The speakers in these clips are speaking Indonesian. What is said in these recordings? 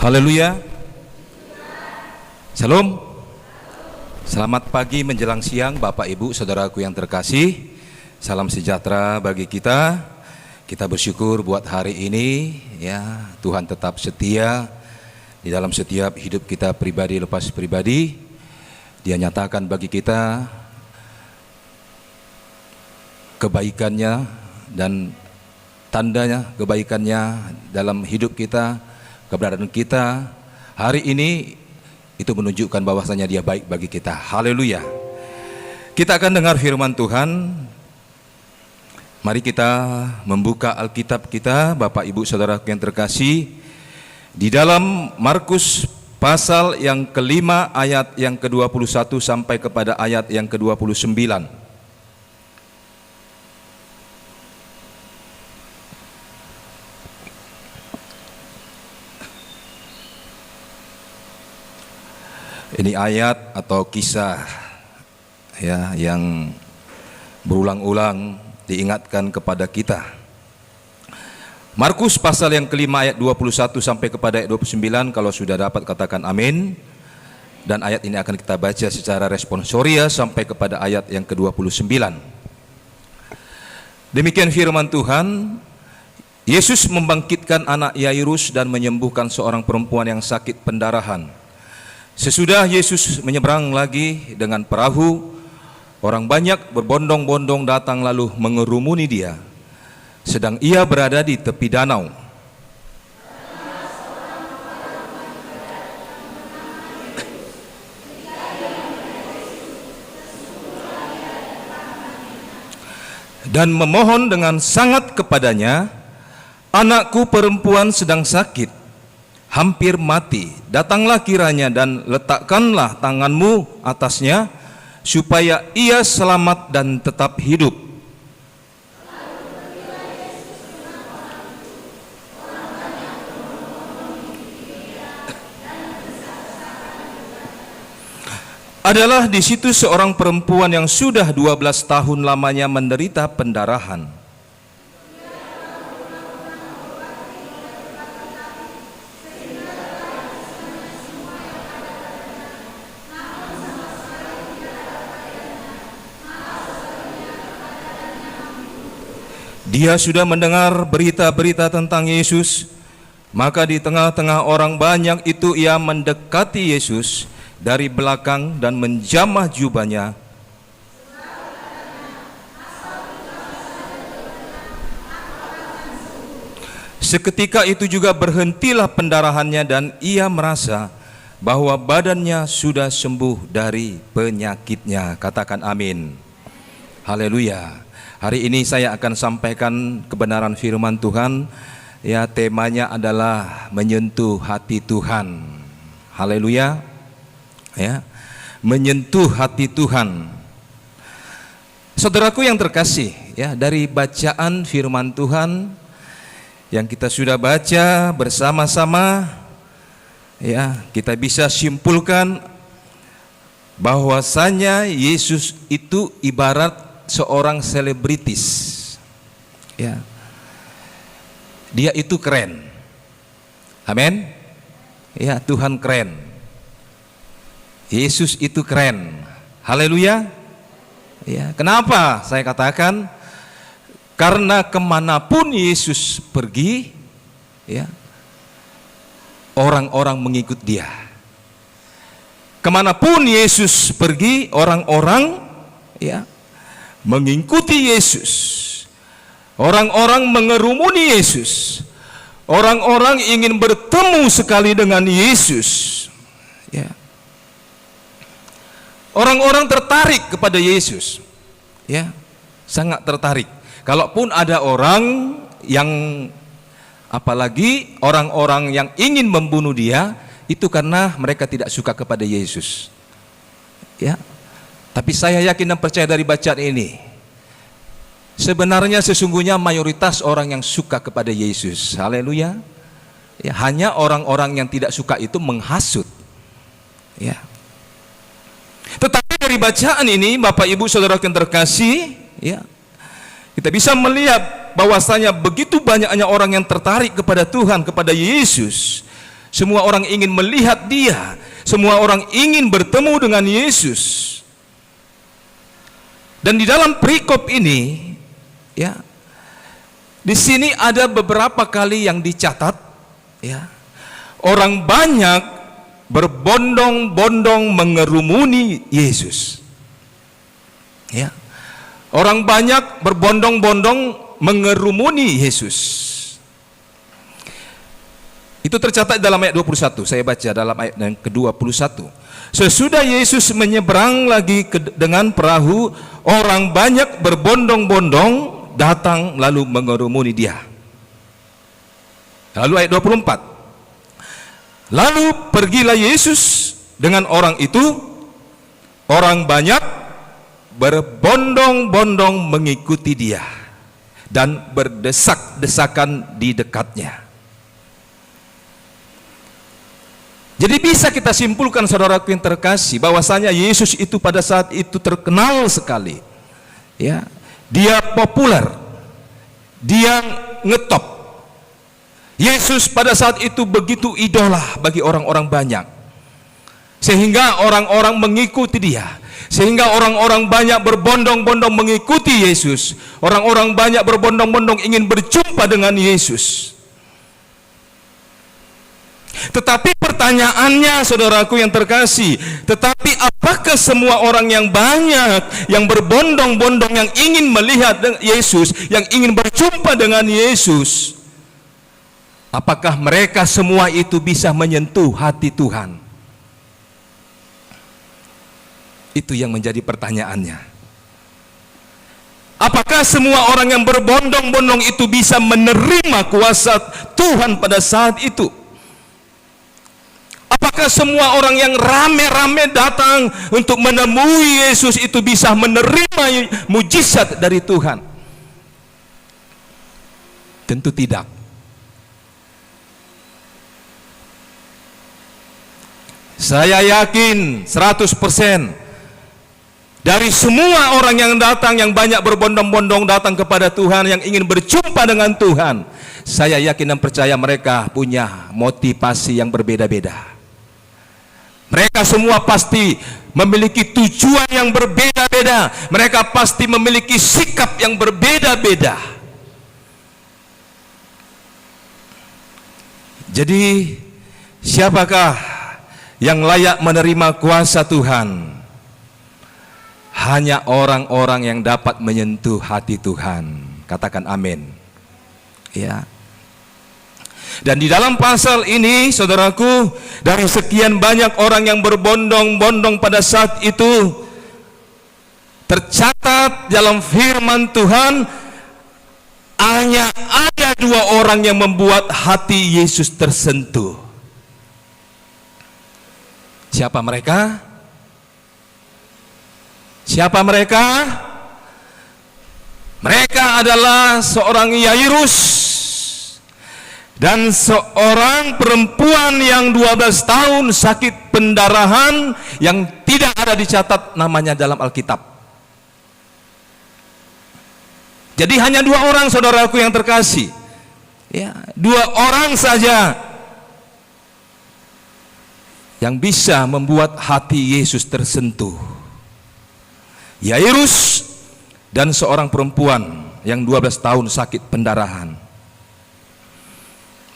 Haleluya. Shalom. Selamat pagi menjelang siang Bapak Ibu Saudaraku yang terkasih. Salam sejahtera bagi kita. Kita bersyukur buat hari ini ya, Tuhan tetap setia di dalam setiap hidup kita pribadi lepas pribadi. Dia nyatakan bagi kita kebaikannya dan tandanya kebaikannya dalam hidup kita, keberadaan kita hari ini itu menunjukkan bahwasanya Dia baik bagi kita. Haleluya. Kita akan dengar firman Tuhan. Mari kita membuka Alkitab kita, Bapak Ibu Saudara yang terkasih, di dalam Markus pasal yang kelima ayat yang ke-21 sampai kepada ayat yang ke-29. Ini ayat atau kisah ya yang berulang-ulang diingatkan kepada kita. Markus pasal yang kelima ayat 21 sampai kepada ayat 29, kalau sudah dapat katakan amin. Dan ayat ini akan kita baca secara responsoria sampai kepada ayat yang ke-29. Demikian firman Tuhan. Yesus membangkitkan anak Yairus dan menyembuhkan seorang perempuan yang sakit pendarahan. Sesudah Yesus menyeberang lagi dengan perahu, orang banyak berbondong-bondong datang lalu mengerumuni Dia, sedang Ia berada di tepi danau. Dan memohon dengan sangat kepadanya, "Anakku perempuan sedang sakit, hampir mati. Datanglah kiranya dan letakkanlah tanganmu atasnya, supaya ia selamat dan tetap hidup." Adalah di situ seorang perempuan yang sudah 12 tahun lamanya menderita pendarahan. Dia sudah mendengar berita-berita tentang Yesus, maka di tengah-tengah orang banyak itu ia mendekati Yesus dari belakang dan menjamah jubahnya. Seketika itu juga berhentilah pendarahannya dan ia merasa bahwa badannya sudah sembuh dari penyakitnya. Katakan amin. Haleluya. Hari ini saya akan sampaikan kebenaran firman Tuhan. Ya, temanya adalah menyentuh hati Tuhan. Haleluya. Ya, menyentuh hati Tuhan. Saudaraku yang terkasih, ya, dari bacaan firman Tuhan yang kita sudah baca bersama-sama, ya, kita bisa simpulkan bahwasanya Yesus itu ibarat seorang selebritis, ya. Dia itu keren. Amin. Ya, Tuhan keren. Yesus itu keren. Haleluya. Ya, kenapa saya katakan? Karena kemanapun Yesus pergi, ya, orang-orang mengikut Dia. Kemanapun Yesus pergi, orang-orang, ya, mengikuti Yesus. Orang-orang mengerumuni Yesus. Orang-orang ingin bertemu sekali dengan Yesus. Ya. Orang-orang tertarik kepada Yesus. Ya, sangat tertarik. Kalaupun ada orang yang, apalagi orang-orang yang ingin membunuh Dia, itu karena mereka tidak suka kepada Yesus. Ya. Tapi saya yakin dan percaya dari bacaan ini, sebenarnya sesungguhnya mayoritas orang yang suka kepada Yesus. Haleluya. Ya, hanya orang-orang yang tidak suka itu menghasut. Ya. Tetapi dari bacaan ini, Bapak Ibu Saudara yang terkasih, ya, kita bisa melihat bahwasanya begitu banyaknya orang yang tertarik kepada Tuhan, kepada Yesus, Semua orang ingin melihat dia. Semua orang ingin bertemu dengan Yesus. Dan di dalam perikop ini, ya, di sini ada beberapa kali yang dicatat, ya, orang banyak berbondong-bondong mengerumuni Yesus. Ya, orang banyak berbondong-bondong mengerumuni Yesus. Itu tercatat dalam ayat 21. Saya baca dalam ayat yang ke-21. Sesudah Yesus menyeberang lagi dengan perahu, orang banyak berbondong-bondong datang lalu mengerumuni dia. Lalu ayat 24. Lalu pergilah Yesus dengan orang itu, orang banyak berbondong-bondong mengikuti dia dan berdesak-desakan di dekatnya. Jadi bisa kita simpulkan, saudaraku yang terkasih, bahwasanya Yesus itu pada saat itu terkenal sekali. Ya, dia populer, dia ngetop. Yesus pada saat itu begitu idola bagi orang-orang banyak, sehingga orang-orang mengikuti dia, sehingga orang-orang banyak berbondong-bondong mengikuti Yesus. Orang-orang banyak berbondong-bondong ingin berjumpa dengan Yesus. Tetapi pertanyaannya, saudaraku yang terkasih, tetapi apakah semua orang yang banyak, yang berbondong-bondong, yang ingin melihat Yesus, yang ingin berjumpa dengan Yesus, apakah mereka semua itu bisa menyentuh hati Tuhan? Itu yang menjadi pertanyaannya. Apakah semua orang yang berbondong-bondong itu bisa menerima kuasa Tuhan pada saat itu? Apakah semua orang yang rame-rame datang untuk menemui Yesus itu bisa menerima mujizat dari Tuhan? Tentu tidak. Saya yakin 100% dari semua orang yang datang, yang banyak berbondong-bondong datang kepada Tuhan, yang ingin berjumpa dengan Tuhan, saya yakin dan percaya mereka punya motivasi yang berbeda-beda. Mereka semua pasti memiliki tujuan yang berbeda-beda. Mereka pasti memiliki sikap yang berbeda-beda. Jadi, siapakah yang layak menerima kuasa Tuhan? Hanya orang-orang yang dapat menyentuh hati Tuhan. Katakan amin. Ya. Dan di dalam pasal ini, saudaraku, dari sekian banyak orang yang berbondong-bondong pada saat itu, tercatat dalam firman Tuhan, hanya ada 2 orang yang membuat hati Yesus tersentuh. Siapa mereka? Siapa mereka? Mereka adalah seorang Yairus dan seorang perempuan yang 12 tahun sakit pendarahan yang tidak ada dicatat namanya dalam Alkitab. Jadi hanya 2 orang, saudaraku yang terkasih, ya, 2 orang saja yang bisa membuat hati Yesus tersentuh. Yairus dan seorang perempuan yang 12 tahun sakit pendarahan.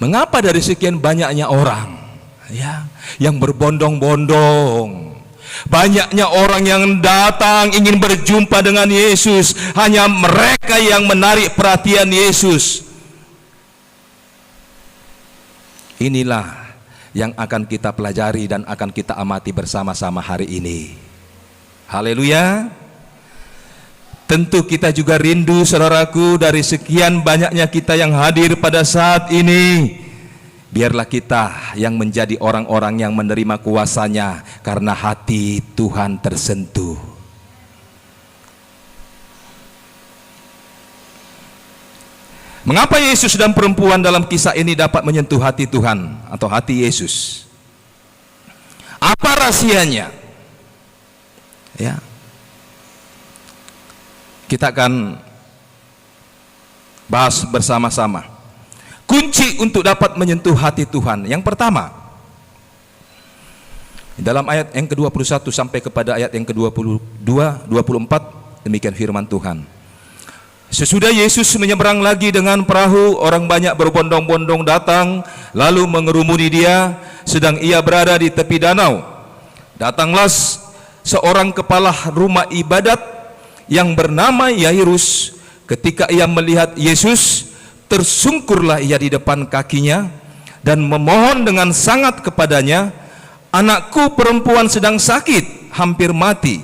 Mengapa dari sekian banyaknya orang, ya, yang berbondong-bondong, banyaknya orang yang datang ingin berjumpa dengan Yesus, hanya mereka yang menarik perhatian Yesus? Inilah yang akan kita pelajari dan akan kita amati bersama-sama hari ini. Haleluya. Tentu kita juga rindu, saudaraku, dari sekian banyaknya kita yang hadir pada saat ini, biarlah kita yang menjadi orang-orang yang menerima kuasanya karena hati Tuhan tersentuh. Mengapa Yesus dan perempuan dalam kisah ini dapat menyentuh hati Tuhan atau hati Yesus? Apa rahasianya? Ya. Kita akan bahas bersama-sama. Kunci untuk dapat menyentuh hati Tuhan. Yang pertama, Dalam ayat yang ke-21 sampai kepada ayat yang ke-22, 24, demikian firman Tuhan. Sesudah Yesus menyeberang lagi dengan perahu, orang banyak berbondong-bondong datang, lalu mengerumuni dia, sedang ia berada di tepi danau. Datanglah seorang kepala rumah ibadat yang bernama Yairus. Ketika ia melihat Yesus, tersungkurlah ia di depan kakinya dan memohon dengan sangat kepadanya, "Anakku perempuan sedang sakit, hampir mati.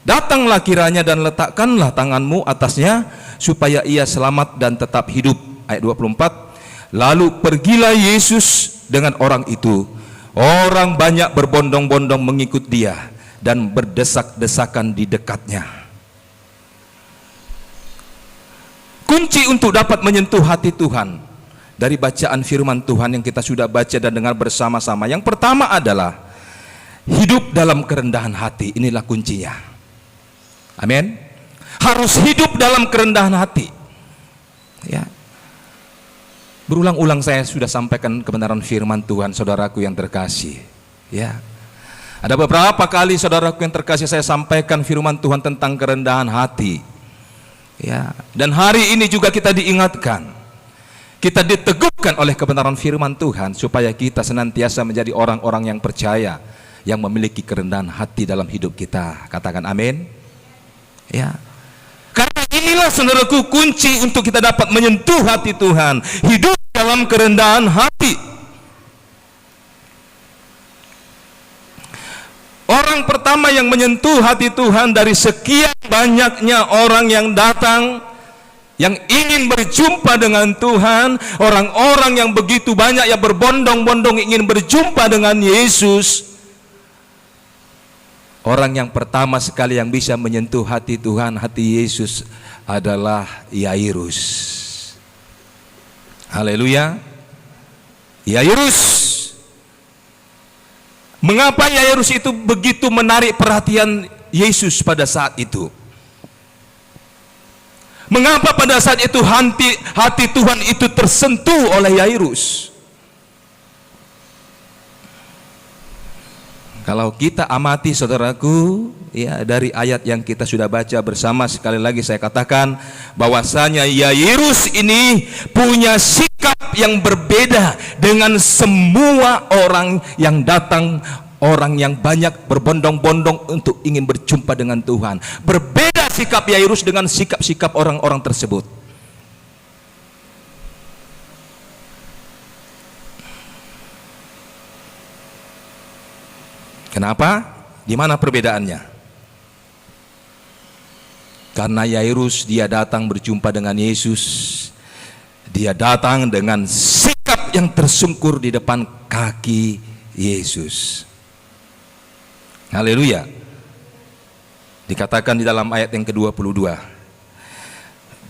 Datanglah kiranya dan letakkanlah tanganmu atasnya, supaya ia selamat dan tetap hidup." Ayat 24. Lalu pergilah Yesus dengan orang itu. Orang banyak berbondong-bondong mengikut dia dan berdesak-desakan di dekatnya. Kunci untuk dapat menyentuh hati Tuhan dari bacaan firman Tuhan yang kita sudah baca dan dengar bersama-sama, yang pertama adalah hidup dalam kerendahan hati. Inilah kuncinya. Amin. Harus hidup dalam kerendahan hati. Ya. Berulang-ulang saya sudah sampaikan kebenaran firman Tuhan, saudaraku yang terkasih. Ya. Ada beberapa kali saudaraku yang terkasih saya sampaikan firman Tuhan tentang kerendahan hati. Ya. Dan hari ini juga kita diingatkan, kita diteguhkan oleh kebenaran firman Tuhan supaya kita senantiasa menjadi orang-orang yang percaya, yang memiliki kerendahan hati dalam hidup kita. Katakan amin. Ya. Karena inilah saudaraku kunci untuk kita dapat menyentuh hati Tuhan, hidup dalam kerendahan hati. Orang pertama yang menyentuh hati Tuhan dari sekian banyaknya orang yang datang, yang ingin berjumpa dengan Tuhan, orang-orang yang begitu banyak yang berbondong-bondong ingin berjumpa dengan Yesus. Orang yang pertama sekali yang bisa menyentuh hati Tuhan, hati Yesus adalah Yairus. Haleluya. Yairus. Mengapa Yairus itu begitu menarik perhatian Yesus pada saat itu? Mengapa pada saat itu hati Tuhan itu tersentuh oleh Yairus? Kalau kita amati saudaraku, ya, dari ayat yang kita sudah baca bersama, sekali lagi saya katakan bahwasanya Yairus ini punya sikap yang berbeda dengan semua orang yang datang, orang yang banyak berbondong-bondong untuk ingin berjumpa dengan Tuhan. Berbeda sikap Yairus dengan sikap-sikap orang-orang tersebut. Kenapa? Di mana perbedaannya? Karena Yairus dia datang berjumpa dengan Yesus, dia datang dengan sikap yang tersungkur di depan kaki Yesus. Haleluya. Dikatakan di dalam ayat yang ke-22.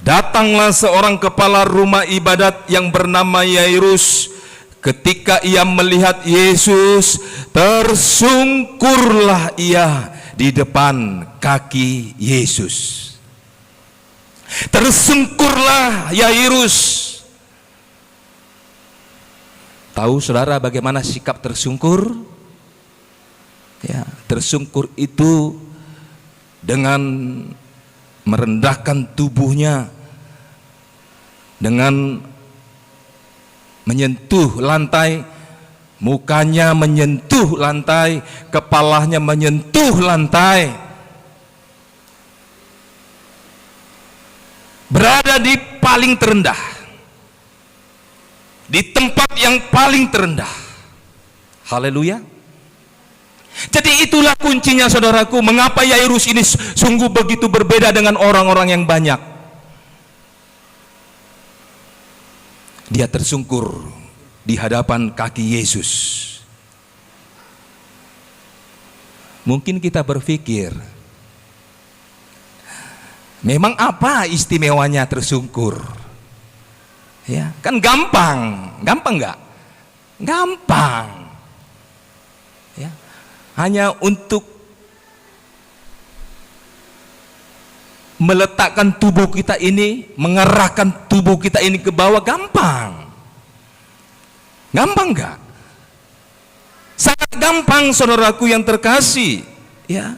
Datanglah seorang kepala rumah ibadat yang bernama Yairus. Ketika ia melihat Yesus, tersungkurlah ia di depan kaki Yesus. Tersungkurlah Yairus. Tahu saudara bagaimana sikap tersungkur? Ya, tersungkur itu dengan merendahkan tubuhnya, dengan menyentuh lantai, mukanya menyentuh lantai, kepalanya menyentuh lantai, berada di paling terendah, di tempat yang paling terendah. Haleluya. Jadi itulah kuncinya saudaraku, mengapa Yairus ini sungguh begitu berbeda dengan orang-orang yang banyak. Dia tersungkur di hadapan kaki Yesus. Mungkin kita berpikir, memang apa istimewanya tersungkur? Ya, kan gampang enggak? Gampang. Ya, hanya untuk meletakkan tubuh kita ini, mengerahkan tubuh kita ini ke bawah, gampang enggak? Sangat gampang, saudaraku yang terkasih, ya.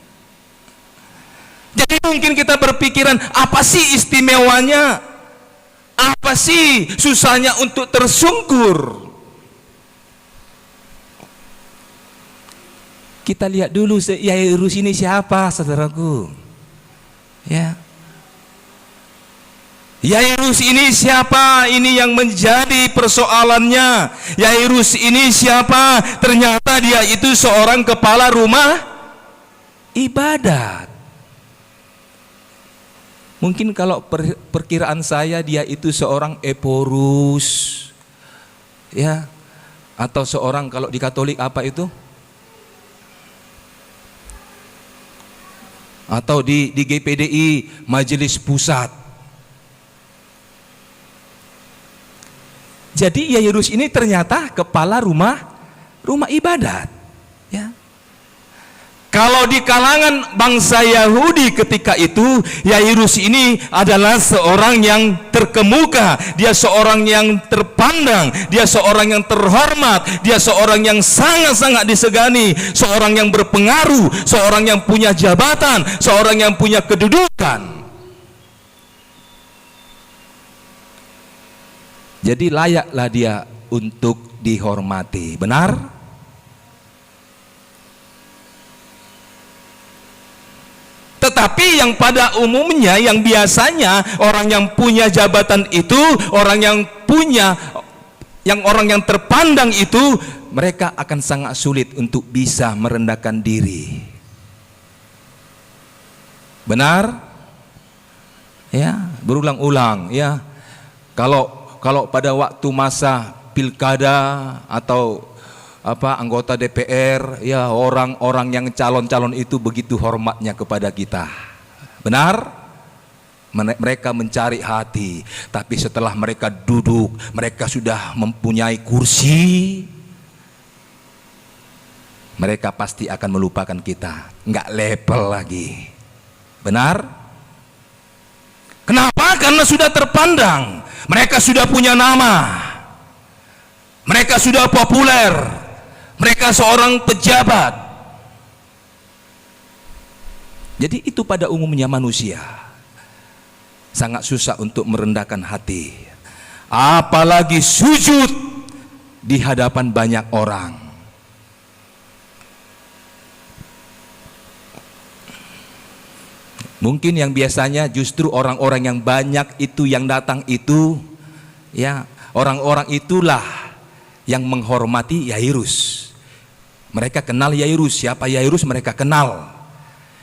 Jadi mungkin kita berpikiran, apa sih istimewanya? Apa sih susahnya untuk tersungkur? Kita lihat dulu Yairus ini siapa, saudaraku. Ya. Yairus ini siapa? Ini yang menjadi persoalannya. Yairus ini siapa? Ternyata dia itu seorang kepala rumah ibadat. Mungkin kalau perkiraan saya dia itu seorang eporus, ya, atau seorang kalau di Katolik apa itu? Atau di GPDI Majelis Pusat. Jadi Yairus ini ternyata kepala rumah ibadat, ya. Kalau di kalangan bangsa Yahudi ketika itu, Yairus ini adalah seorang yang terkemuka, dia seorang yang terpandang, dia seorang yang terhormat, dia seorang yang sangat-sangat disegani, seorang yang berpengaruh, seorang yang punya jabatan, seorang yang punya kedudukan. Jadi layaklah dia untuk dihormati, benar? Tetapi yang pada umumnya, yang biasanya orang yang punya jabatan itu, orang yang terpandang itu, mereka akan sangat sulit untuk bisa merendahkan diri. Benar? Ya, berulang-ulang, ya. Kalau pada waktu masa pilkada atau anggota DPR, ya, orang-orang yang calon-calon itu begitu hormatnya kepada kita. Benar? Mereka mencari hati, tapi setelah mereka duduk, mereka sudah mempunyai kursi, mereka pasti akan melupakan kita, nggak level lagi. Benar? Kenapa? Karena sudah terpandang, mereka sudah punya nama, mereka sudah populer, mereka seorang pejabat. Jadi itu pada umumnya manusia sangat susah untuk merendahkan hati, apalagi sujud di hadapan banyak orang. Mungkin yang biasanya justru orang-orang yang banyak itu yang datang itu, ya, orang-orang itulah yang menghormati Yairus. Mereka kenal Yairus, siapa Yairus mereka kenal.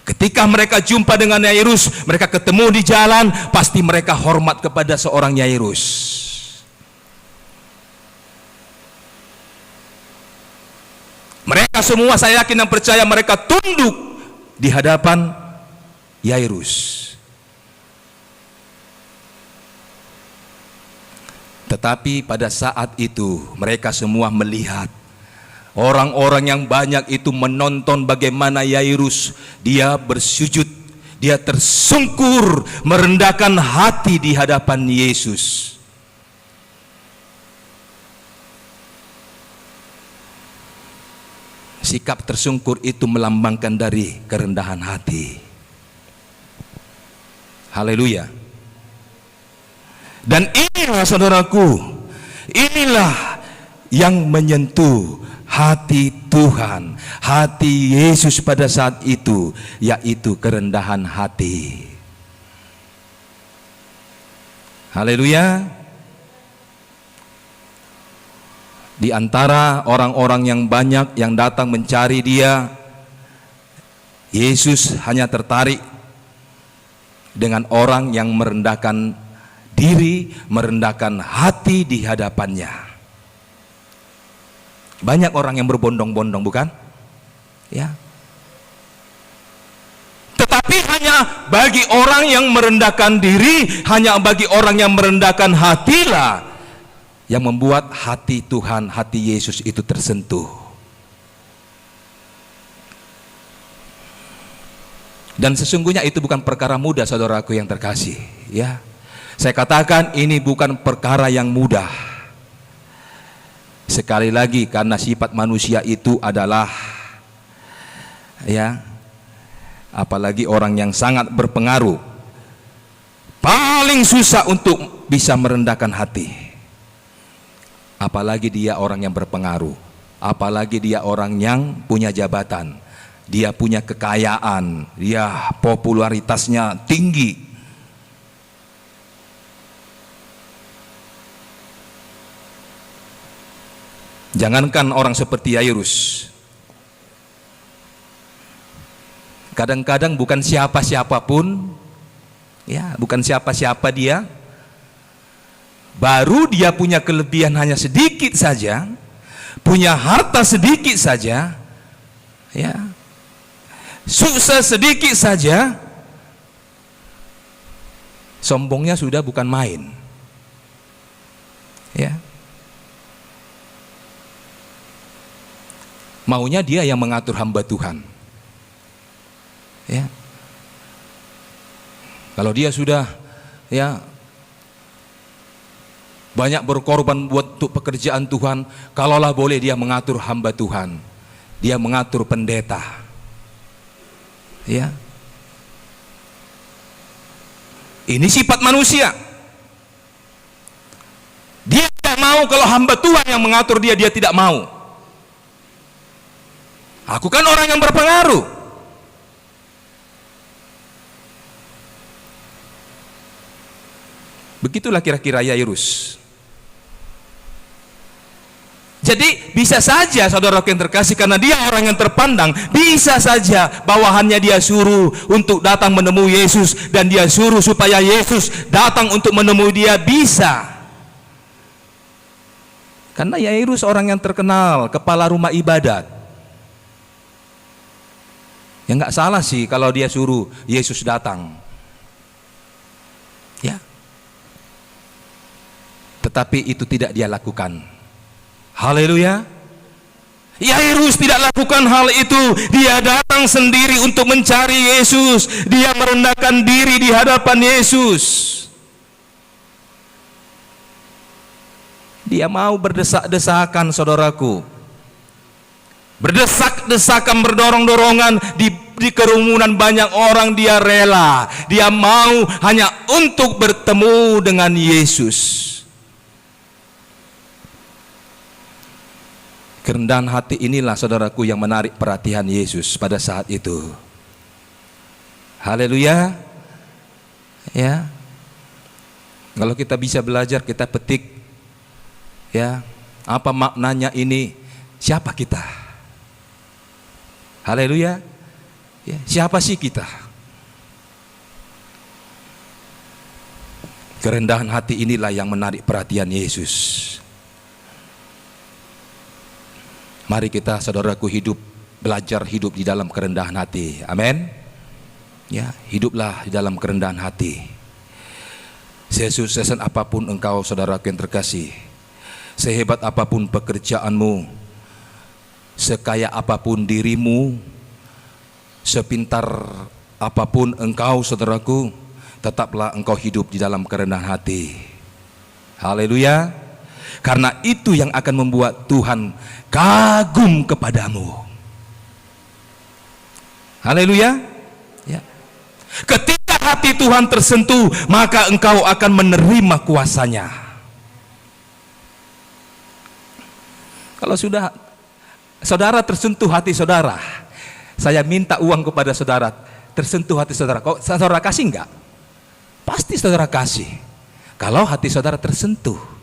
Ketika mereka jumpa dengan Yairus, mereka ketemu di jalan, pasti mereka hormat kepada seorang Yairus. Mereka semua, saya yakin dan percaya, mereka tunduk di hadapan Yairus. Tetapi pada saat itu mereka semua melihat, orang-orang yang banyak itu menonton bagaimana Yairus dia bersujud, dia tersungkur, merendahkan hati di hadapan Yesus. Sikap tersungkur itu melambangkan dari kerendahan hati. Haleluya. Dan inilah, saudaraku, inilah yang menyentuh hati Tuhan, hati Yesus pada saat itu, yaitu kerendahan hati. Haleluya. Di antara orang-orang yang banyak yang datang mencari dia, Yesus hanya tertarik dengan orang yang merendahkan diri, merendahkan hati di hadapannya. Banyak orang yang berbondong-bondong, bukan? Ya. Tetapi hanya bagi orang yang merendahkan diri, hanya bagi orang yang merendahkan hatilah yang membuat hati Tuhan, hati Yesus itu tersentuh. Dan sesungguhnya itu bukan perkara mudah, saudaraku yang terkasih, ya. Saya katakan ini bukan perkara yang mudah. Sekali lagi, karena sifat manusia itu adalah, ya, apalagi orang yang sangat berpengaruh, paling susah untuk bisa merendahkan hati. Apalagi dia orang yang berpengaruh, apalagi dia orang yang punya jabatan, dia punya kekayaan, dia popularitasnya tinggi. Jangankan orang seperti Yairus, kadang-kadang bukan siapa-siapa pun, ya, bukan siapa-siapa dia, baru dia punya kelebihan hanya sedikit saja, punya harta sedikit saja, ya, sukses sedikit saja, sombongnya sudah bukan main, ya. Maunya dia yang mengatur hamba Tuhan, ya. Kalau dia sudah, ya, banyak berkorban buat untuk pekerjaan Tuhan, kalaulah boleh dia mengatur hamba Tuhan, dia mengatur pendeta, ya. Ini sifat manusia. Dia tidak mau kalau hamba Tuhan yang mengatur dia, dia tidak mau. Aku kan orang yang berpengaruh. Begitulah kira-kira Yairus. Jadi bisa saja saudara yang terkasih, karena dia orang yang terpandang, bisa saja bawahannya dia suruh untuk datang menemui Yesus, dan dia suruh supaya Yesus datang untuk menemui dia, bisa. Karena Yairus orang yang terkenal, kepala rumah ibadat. Ya nggak salah sih kalau dia suruh Yesus datang, ya. Tetapi itu tidak dia lakukan. Haleluya. Yairus tidak lakukan hal itu. Dia datang sendiri untuk mencari Yesus. Dia merendahkan diri di hadapan Yesus. Dia mau berdesak-desakan, saudaraku, berdesak-desakan, berdorong-dorongan di kerumunan banyak orang. Dia rela, dia mau hanya untuk bertemu dengan Yesus. Kerendahan hati inilah, saudaraku, yang menarik perhatian Yesus pada saat itu. Haleluya, ya. Kalau kita bisa belajar, kita petik, ya, apa maknanya ini, siapa kita? Haleluya, ya, siapa sih kita? Kerendahan hati inilah yang menarik perhatian Yesus. Mari kita, saudaraku, belajar hidup di dalam kerendahan hati. Amin. Ya, hiduplah di dalam kerendahan hati. Sesuksesan apapun engkau, saudaraku yang terkasih, sehebat apapun pekerjaanmu, sekaya apapun dirimu, sepintar apapun engkau, saudaraku, tetaplah engkau hidup di dalam kerendahan hati. Haleluya. Karena itu yang akan membuat Tuhan kagum kepadamu. Haleluya, ya. Ketika hati Tuhan tersentuh, maka engkau akan menerima kuasanya. Kalau sudah saudara tersentuh hati saudara, saya minta uang kepada saudara, tersentuh hati saudara, kok saudara kasih enggak? Pasti saudara kasih, kalau hati saudara tersentuh.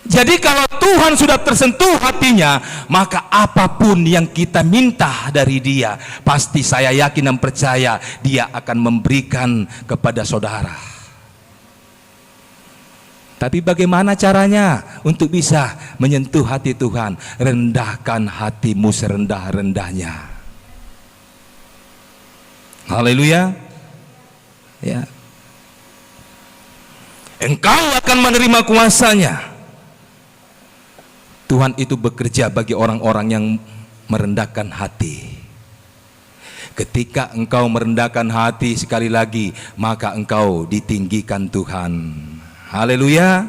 Jadi kalau Tuhan sudah tersentuh hatinya, maka apapun yang kita minta dari Dia, pasti saya yakin dan percaya Dia akan memberikan kepada saudara. Tapi bagaimana caranya untuk bisa menyentuh hati Tuhan? Rendahkan hatimu serendah-rendahnya. Haleluya, ya. Engkau akan menerima kuasanya. Tuhan itu bekerja bagi orang-orang yang merendahkan hati. Ketika engkau merendahkan hati, sekali lagi, maka engkau ditinggikan Tuhan. Haleluya.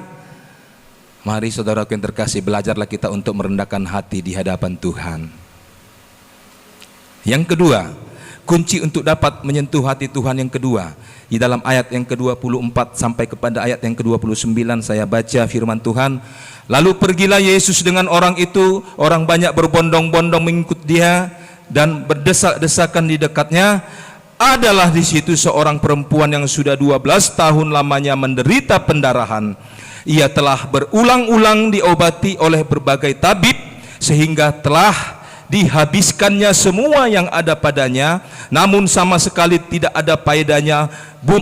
Mari saudaraku yang terkasih, belajarlah kita untuk merendahkan hati di hadapan Tuhan. Yang kedua, kunci untuk dapat menyentuh hati Tuhan yang kedua, di dalam ayat yang ke-24 sampai kepada ayat yang ke-29 saya baca firman Tuhan. Lalu pergilah Yesus dengan orang itu, orang banyak berbondong-bondong mengikut dia dan berdesak-desakan di dekatnya. Adalah di situ seorang perempuan yang sudah 12 tahun lamanya menderita pendarahan. Ia telah berulang-ulang diobati oleh berbagai tabib sehingga telah dihabiskannya semua yang ada padanya, namun sama sekali tidak ada faedahnya,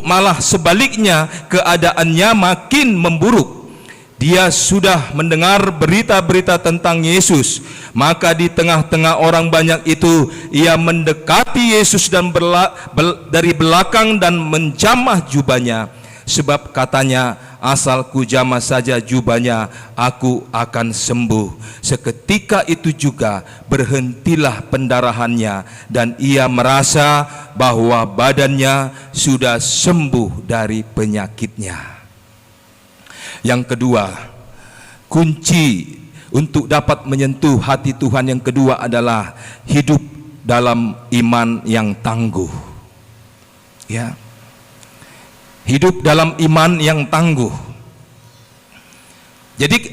malah sebaliknya keadaannya makin memburuk. Dia sudah mendengar berita-berita tentang Yesus, maka di tengah-tengah orang banyak itu ia mendekati Yesus dan dari belakang dan menjamah jubahnya, sebab katanya, asal ku jamah saja jubahnya, aku akan sembuh. Seketika itu juga berhentilah pendarahannya dan ia merasa bahwa badannya sudah sembuh dari penyakitnya. Yang kedua, kunci untuk dapat menyentuh hati Tuhan yang kedua adalah hidup dalam iman yang tangguh. Ya. Hidup dalam iman yang tangguh. Jadi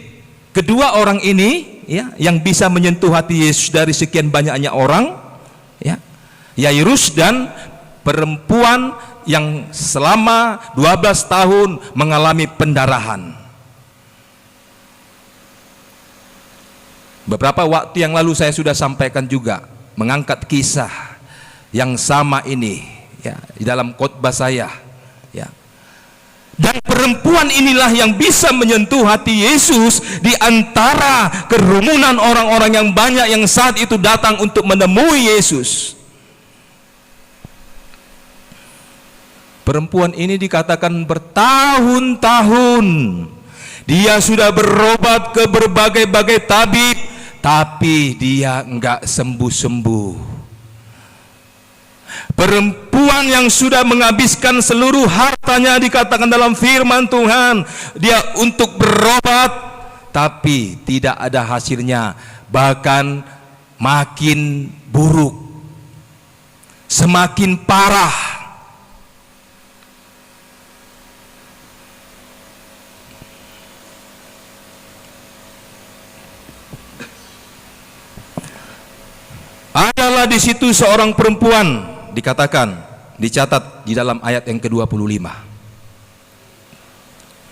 kedua orang ini ya yang bisa menyentuh hati Yesus dari sekian banyaknya orang, ya, Yairus dan perempuan yang selama 12 tahun mengalami pendarahan. Beberapa waktu yang lalu saya sudah sampaikan juga, mengangkat kisah yang sama ini ya di dalam khotbah saya, ya. Dan perempuan inilah yang bisa menyentuh hati Yesus di antara kerumunan orang-orang yang banyak yang saat itu datang untuk menemui Yesus. Perempuan ini dikatakan bertahun-tahun dia sudah berobat ke berbagai-bagai tabib, tapi dia enggak sembuh-sembuh. Perempuan yang sudah menghabiskan seluruh hartanya, dikatakan dalam firman Tuhan, dia untuk berobat, tapi tidak ada hasilnya, bahkan makin buruk, semakin parah. Adalah di situ seorang perempuan, dikatakan, dicatat di dalam ayat yang ke-25.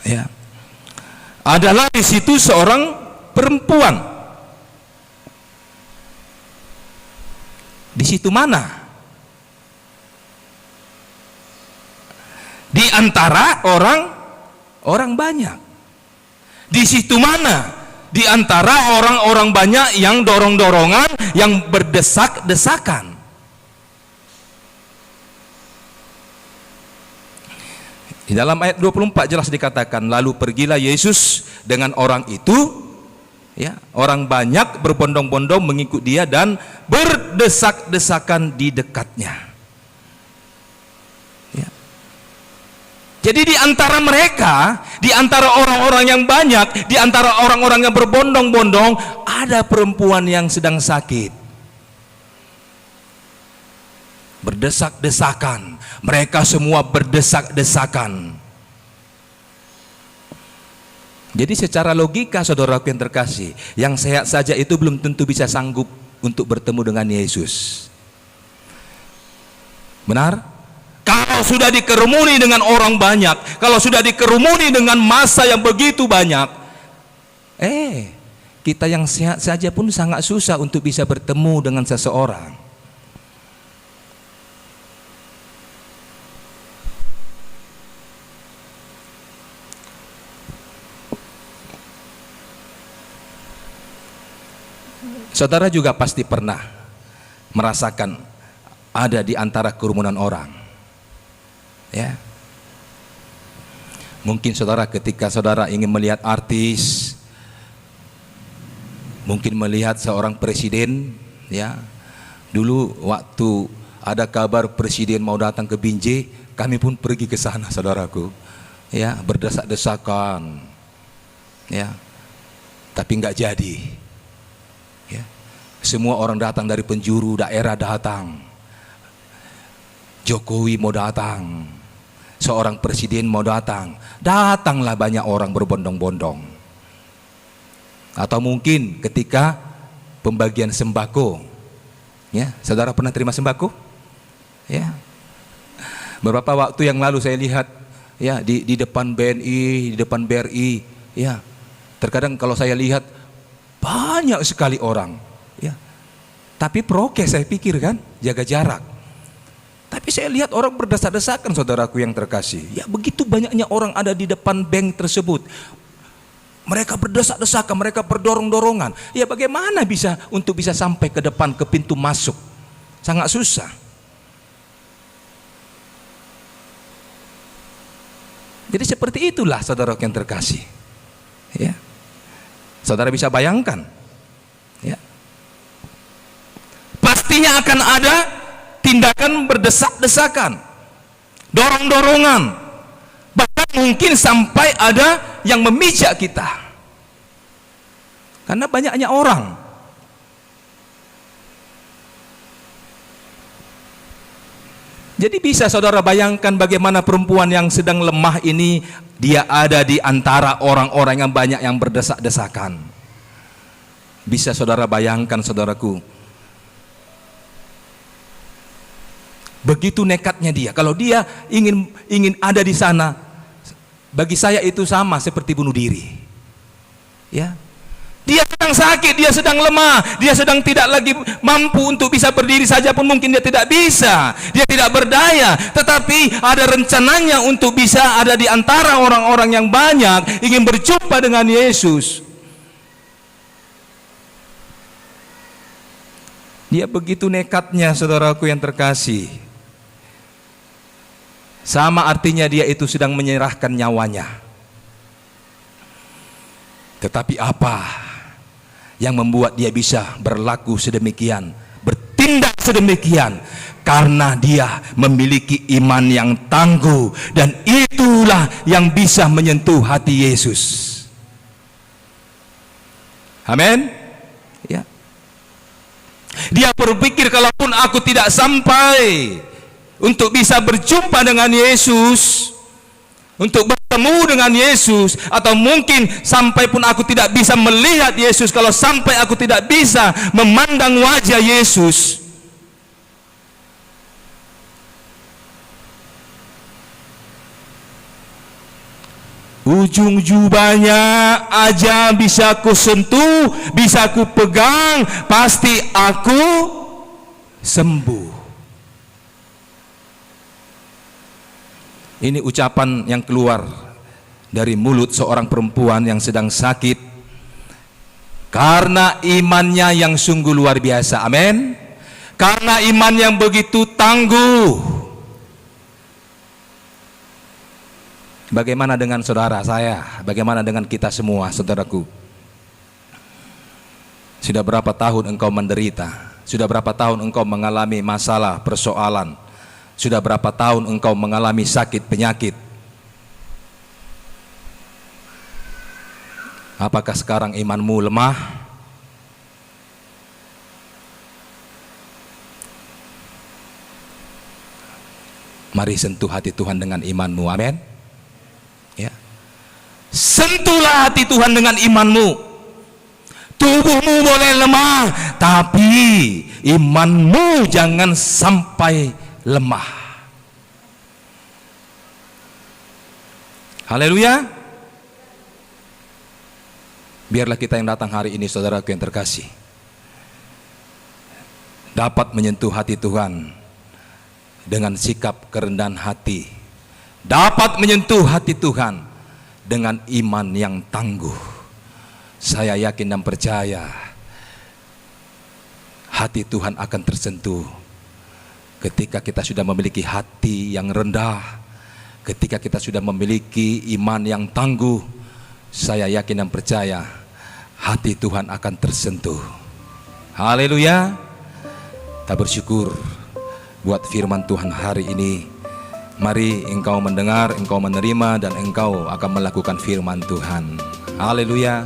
Ya. Adalah di situ seorang perempuan. Di situ mana? Di antara orang banyak. Di situ mana? Di antara orang-orang banyak yang dorong-dorongan, yang berdesak-desakan. Di dalam ayat 24 jelas dikatakan, lalu pergilah Yesus dengan orang itu, ya, orang banyak berbondong-bondong mengikut dia dan berdesak-desakan di dekatnya. Ya. Jadi di antara mereka, di antara orang-orang yang banyak, di antara orang-orang yang berbondong-bondong, ada perempuan yang sedang sakit, berdesak-desakan. Mereka semua berdesak-desakan. Jadi secara logika, saudaraku yang terkasih, yang sehat saja itu belum tentu bisa sanggup untuk bertemu dengan Yesus. Benar? Kalau sudah dikerumuni dengan orang banyak, kalau sudah dikerumuni dengan massa yang begitu banyak, kita yang sehat saja pun sangat susah untuk bisa bertemu dengan seseorang. Saudara juga pasti pernah merasakan ada di antara kerumunan orang, ya. Mungkin saudara ketika saudara ingin melihat artis, mungkin melihat seorang presiden, ya. Dulu waktu ada kabar presiden mau datang ke Binjai, kami pun pergi ke sana, saudaraku, ya, berdesak-desakan, ya. tapi nggak jadi. Ya. Semua orang datang dari penjuru daerah datang. Jokowi mau datang, seorang presiden mau datang, datanglah banyak orang berbondong-bondong. Atau mungkin ketika pembagian sembako, ya, saudara pernah terima sembako? Ya, beberapa waktu yang lalu saya lihat, ya, di depan BNI, di depan BRI, ya, terkadang kalau saya lihat banyak sekali orang, ya, tapi prokes saya pikir kan, jaga jarak. Tapi saya lihat orang berdesak-desakan, saudaraku yang terkasih. Ya, begitu banyaknya orang ada di depan bank tersebut. Mereka berdesak-desakan, mereka berdorong-dorongan. Ya, bagaimana bisa untuk bisa sampai ke depan, ke pintu masuk? Sangat susah. Jadi seperti itulah saudaraku yang terkasih. Ya. Saudara bisa bayangkan. Ya. Pastinya akan ada tindakan berdesak-desakan, dorong-dorongan, bahkan mungkin sampai ada yang memijak kita karena banyaknya orang. Jadi bisa saudara bayangkan bagaimana perempuan yang sedang lemah ini, dia ada di antara orang-orang yang banyak yang berdesak-desakan. Bisa saudara bayangkan, saudaraku, begitu nekatnya dia. Kalau dia ingin ada di sana, bagi saya itu sama seperti bunuh diri. Ya, dia sedang sakit, dia sedang lemah, dia sedang tidak lagi mampu untuk bisa berdiri saja pun mungkin dia tidak bisa, dia tidak berdaya. Tetapi ada rencananya untuk bisa ada di antara orang-orang yang banyak, ingin berjumpa dengan Yesus. Dia begitu nekatnya, saudaraku yang terkasih. Sama artinya dia itu sedang menyerahkan nyawanya. Tetapi apa yang membuat dia bisa berlaku sedemikian, bertindak sedemikian? Karena dia memiliki iman yang tangguh, dan itulah yang bisa menyentuh hati Yesus. Amin. Ya. Dia berpikir, kalaupun aku tidak sampai untuk bisa berjumpa dengan Yesus, untuk bertemu dengan Yesus, atau mungkin sampai pun aku tidak bisa melihat Yesus, kalau sampai aku tidak bisa memandang wajah Yesus, ujung jubahnya aja bisa ku sentuh, bisa ku pegang, pasti aku sembuh. Ini ucapan yang keluar dari mulut seorang perempuan yang sedang sakit karena imannya yang sungguh luar biasa. Amin. Karena iman yang begitu tangguh. Bagaimana dengan saudara saya? Bagaimana dengan kita semua, saudaraku? Sudah berapa tahun engkau menderita? Sudah berapa tahun engkau mengalami masalah, persoalan? Sudah berapa tahun engkau mengalami sakit, penyakit? Apakah sekarang imanmu lemah? Mari sentuh hati Tuhan dengan imanmu. Amin. Ya. Sentuhlah hati Tuhan dengan imanmu. Tubuhmu boleh lemah, tapi imanmu jangan sampai lemah. Haleluya. Biarlah kita yang datang hari ini, saudaraku yang terkasih, dapat menyentuh hati Tuhan dengan sikap kerendahan hati, dapat menyentuh hati Tuhan dengan iman yang tangguh. Saya yakin dan percaya hati Tuhan akan tersentuh ketika kita sudah memiliki hati yang rendah, ketika kita sudah memiliki iman yang tangguh. Saya yakin dan percaya hati Tuhan akan tersentuh. Haleluya. Kita bersyukur buat firman Tuhan hari ini. Mari engkau mendengar, engkau menerima, dan engkau akan melakukan firman Tuhan. Haleluya.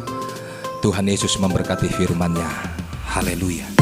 Tuhan Yesus memberkati firman-Nya. Haleluya.